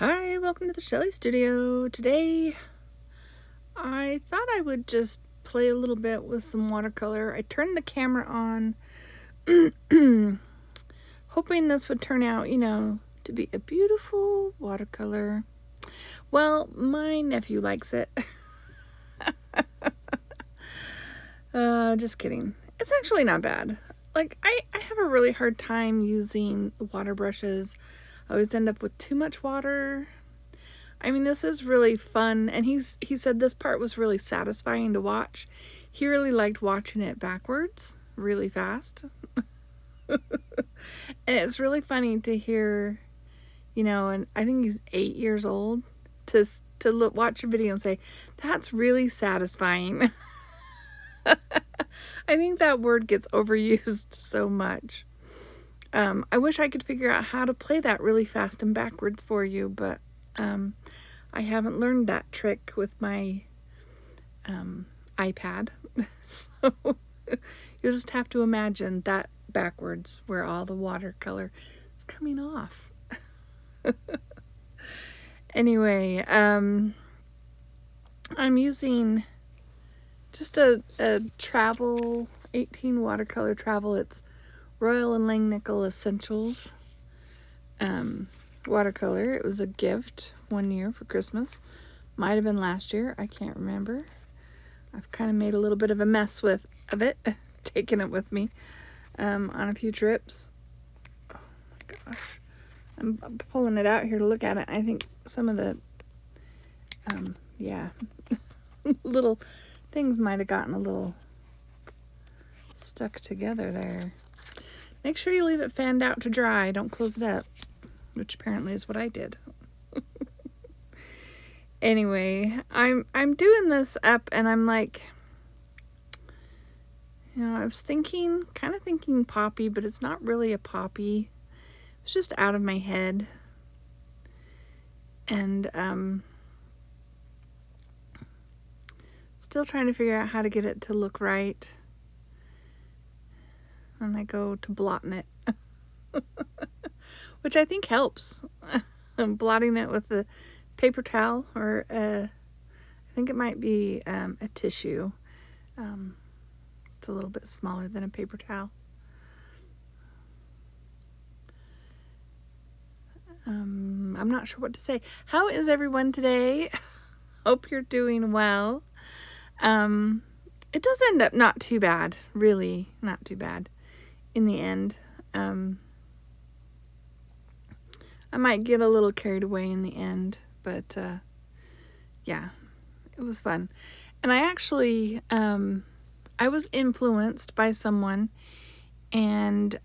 Hi, welcome to the Shelly Studio. Today, I thought I would just play a little bit with some watercolor. I turned the camera on, hoping this would turn out, to be a beautiful watercolor. Well, my nephew likes it. Just kidding. It's actually not bad. Like, I have a really hard time using water brushes. I always end up with too much water. I mean, this is really fun, and he said this part was really satisfying to watch. He really liked watching it backwards, really fast. And it's really funny to hear, and I think he's 8 years old, to watch a video and say, that's really satisfying. I think that word gets overused so much. I wish I could figure out how to play that really fast and backwards for you, but I haven't learned that trick with my iPad. So you'll just have to imagine that backwards where all the watercolor is coming off. Anyway, I'm using just a travel 18 watercolor travel. It's Royal and Langnickel Essentials watercolor. It was a gift one year for Christmas. Might have been last year. I can't remember. I've kind of made a little bit of a mess of it, taking it with me on a few trips. Oh my gosh. I'm pulling it out here to look at it. I think some of the little things might have gotten a little stuck together there. Make sure you leave it fanned out to dry. Don't close it up, which apparently is what I did. Anyway, I'm doing this up, and I'm like, I was kind of thinking poppy, but it's not really a poppy. It's just out of my head. And still trying to figure out how to get it to look right. And I go to blotting it, which I think helps. I'm blotting it with a paper towel, or I think it might be a tissue. It's a little bit smaller than a paper towel. I'm not sure what to say. How is everyone today? Hope you're doing well. It does end up not too bad, really not too bad in the end. I might get a little carried away in the end, but yeah, it was fun. And I actually, I was influenced by someone, and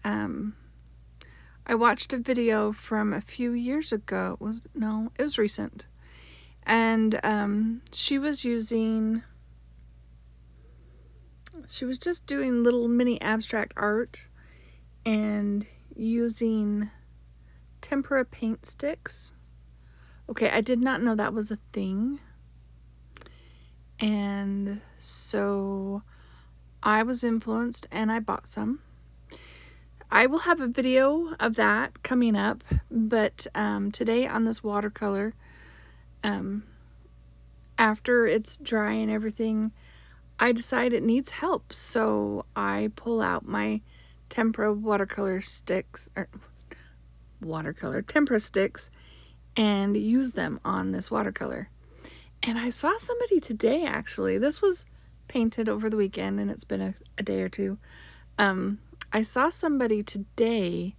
I watched a video from a few years ago. It was recent. And she was just doing little mini abstract art and using Tempera paint sticks. Okay, I did not know that was a thing. And so I was influenced and I bought some. I will have a video of that coming up, but today on this watercolor, after it's dry and everything, I decide it needs help. So I pull out my Tempera Tempera sticks, and use them on this watercolor. And I saw somebody today, actually. This was painted over the weekend, and it's been a day or two. I saw somebody today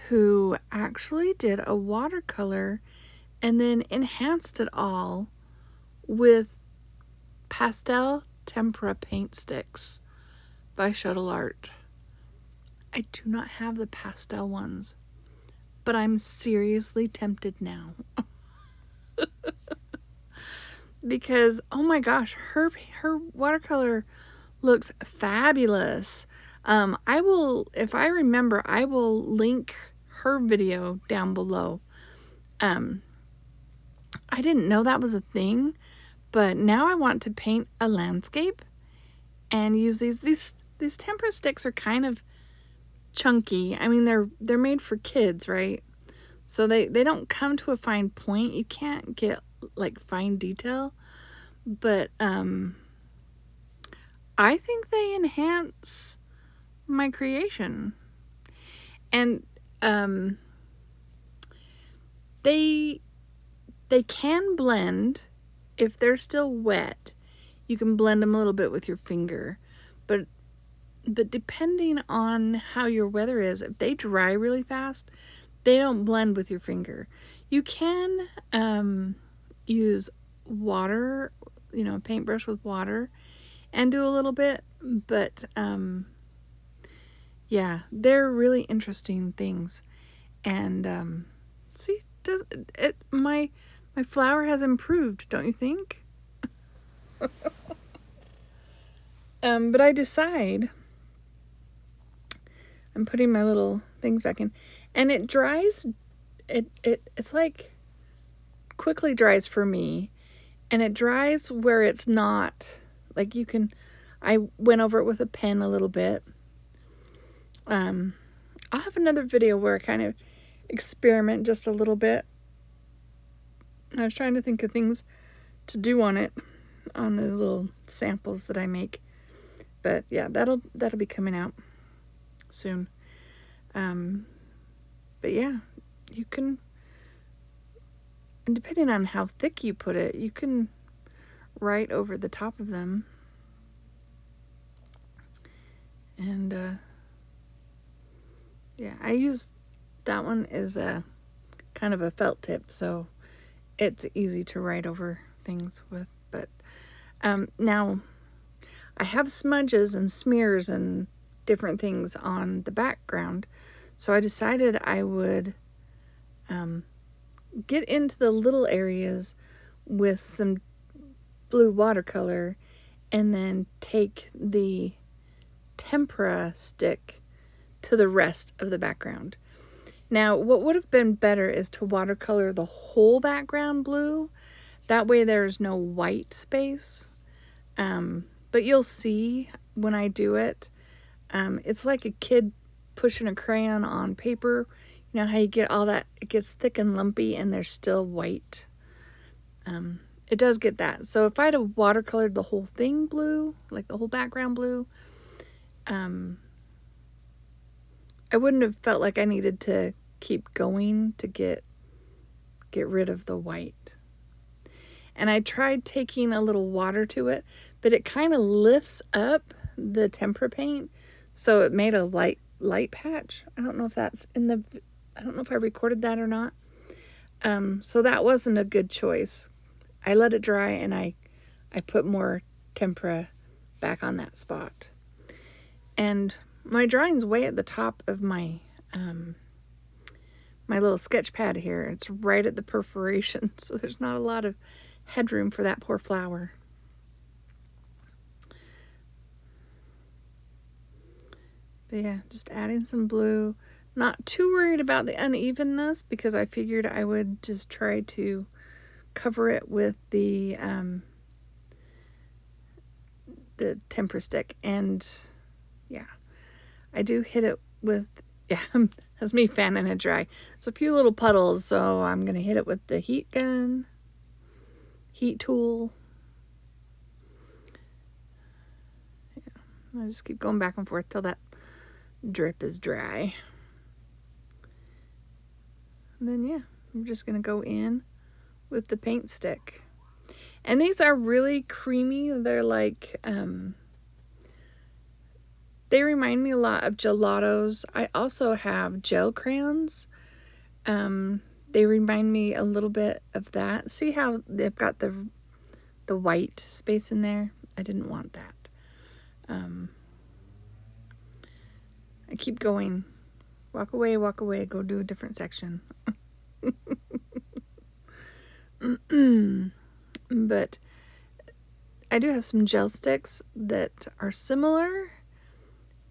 who actually did a watercolor and then enhanced it all with pastel tempera paint sticks by Shuttle Art. I do not have the pastel ones, but I'm seriously tempted now. Because, oh my gosh, her watercolor looks fabulous. If I remember, I will link her video down below. I didn't know that was a thing, but now I want to paint a landscape and use these tempera sticks are kind of chunky. I mean, they're made for kids, right? So they don't come to a fine point. You can't get like fine detail, but I think they enhance my creation. And they can blend if they're still wet. You can blend them a little bit with your finger, but depending on how your weather is, if they dry really fast, they don't blend with your finger. You can use water, you know, a paintbrush with water, and do a little bit, but yeah, they're really interesting things. And see, does it my flower has improved, don't you think? But I decide I'm putting my little things back in, and it dries. It's like quickly dries for me, and it dries where it's not like you can. I went over it with a pen a little bit. I'll have another video where I kind of experiment just a little bit. I was trying to think of things to do on it, on the little samples that I make. But yeah, that'll be coming out soon. But yeah, you can, and depending on how thick you put it, you can write over the top of them. And yeah, I use that one as a kind of a felt tip, so it's easy to write over things with. But now I have smudges and smears and different things on the background, so I decided I would get into the little areas with some blue watercolor and then take the tempera stick to the rest of the background. Now, what would have been better is to watercolor the whole background blue. That way there's no white space. But you'll see when I do it, it's like a kid pushing a crayon on paper. You know how you get all that, it gets thick and lumpy and there's still white. It does get that. So if I'd have watercolored the whole thing blue, like the whole background blue, I wouldn't have felt like I needed to keep going to get rid of the white. And I tried taking a little water to it, but it kind of lifts up the tempera paint, so it made a light patch. I don't know if that's I don't know if I recorded that or not. So that wasn't a good choice. I let it dry and I put more tempera back on that spot. And my drawing's way at the top of my my little sketch pad here. It's right at the perforation, so there's not a lot of headroom for that poor flower. But yeah, just adding some blue. Not too worried about the unevenness because I figured I would just try to cover it with the tempera stick. And yeah, I do hit it with, yeah, that's me fanning it dry. So a few little puddles, so I'm going to hit it with the heat gun, heat tool. Yeah, I just keep going back and forth till that drip is dry. And then yeah, I'm just going to go in with the paint stick. And these are really creamy. They're like, they remind me a lot of gelatos. I also have gel crayons. They remind me a little bit of that. See how they've got the white space in there? I didn't want that. I keep going. Walk away, go do a different section. But I do have some gel sticks that are similar,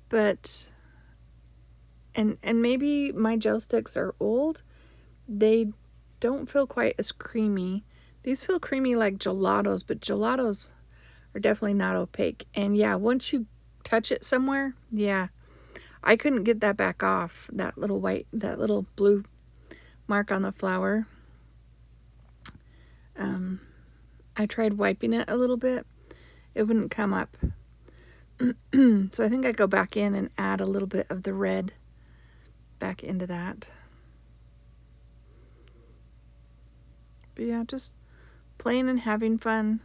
but and maybe my gel sticks are old. They don't feel quite as creamy. These feel creamy like gelatos, but gelatos are definitely not opaque. And yeah, once you touch it somewhere, yeah, I couldn't get that back off, that little blue mark on the flower. I tried wiping it a little bit. It wouldn't come up. So I think I go back in and add a little bit of the red back into that. But yeah, just playing and having fun.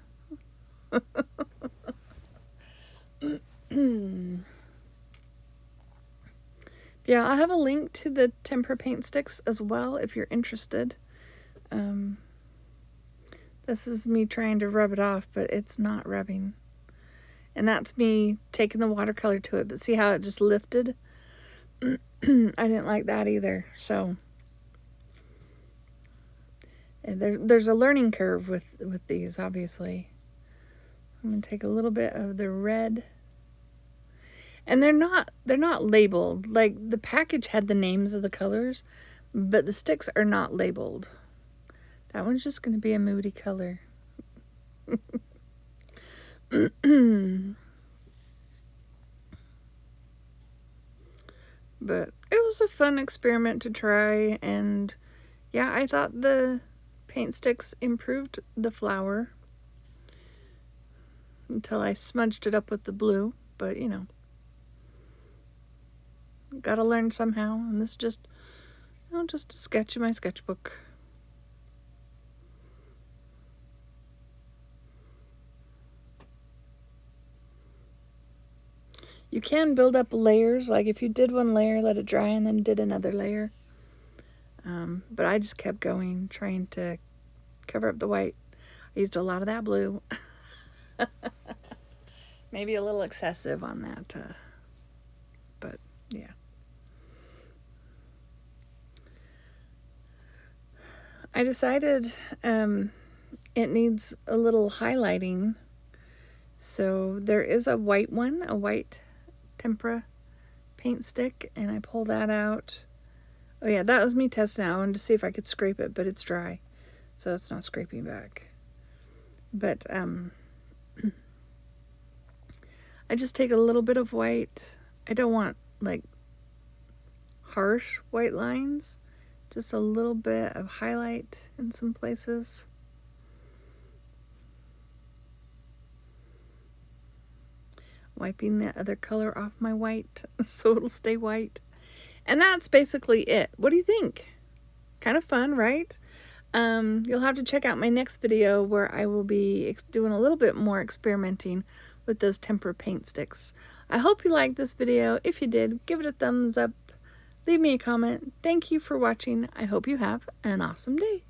Yeah, I'll have a link to the Tempera paint sticks as well if you're interested. This is me trying to rub it off, but it's not rubbing. And that's me taking the watercolor to it. But see how it just lifted? I didn't like that either. So there's a learning curve with these, obviously. I'm going to take a little bit of the red. And they're not labeled. Like, the package had the names of the colors, but the sticks are not labeled. That one's just going to be a moody color. But it was a fun experiment to try, and yeah, I thought the paint sticks improved the flower until I smudged it up with the blue, but you know, gotta learn somehow, and this is just, you know, just a sketch in my sketchbook. You can build up layers, like if you did one layer, let it dry, and then did another layer. But I just kept going, trying to cover up the white. I used a lot of that blue. Maybe a little excessive on that, but yeah. I decided it needs a little highlighting. So there is a white one, a white Tempera paint stick, and I pull that out. Oh yeah, that was me testing out. I wanted to see if I could scrape it, but it's dry, so it's not scraping back. But I just take a little bit of white. I don't want like harsh white lines, just a little bit of highlight in some places. Wiping the other color off my white so it'll stay white. And that's basically it. What do you think? Kind of fun, right? You'll have to check out my next video where I will be doing a little bit more experimenting with those Tempera paint sticks. I hope you liked this video. If you did, give it a thumbs up. Leave me a comment. Thank you for watching. I hope you have an awesome day.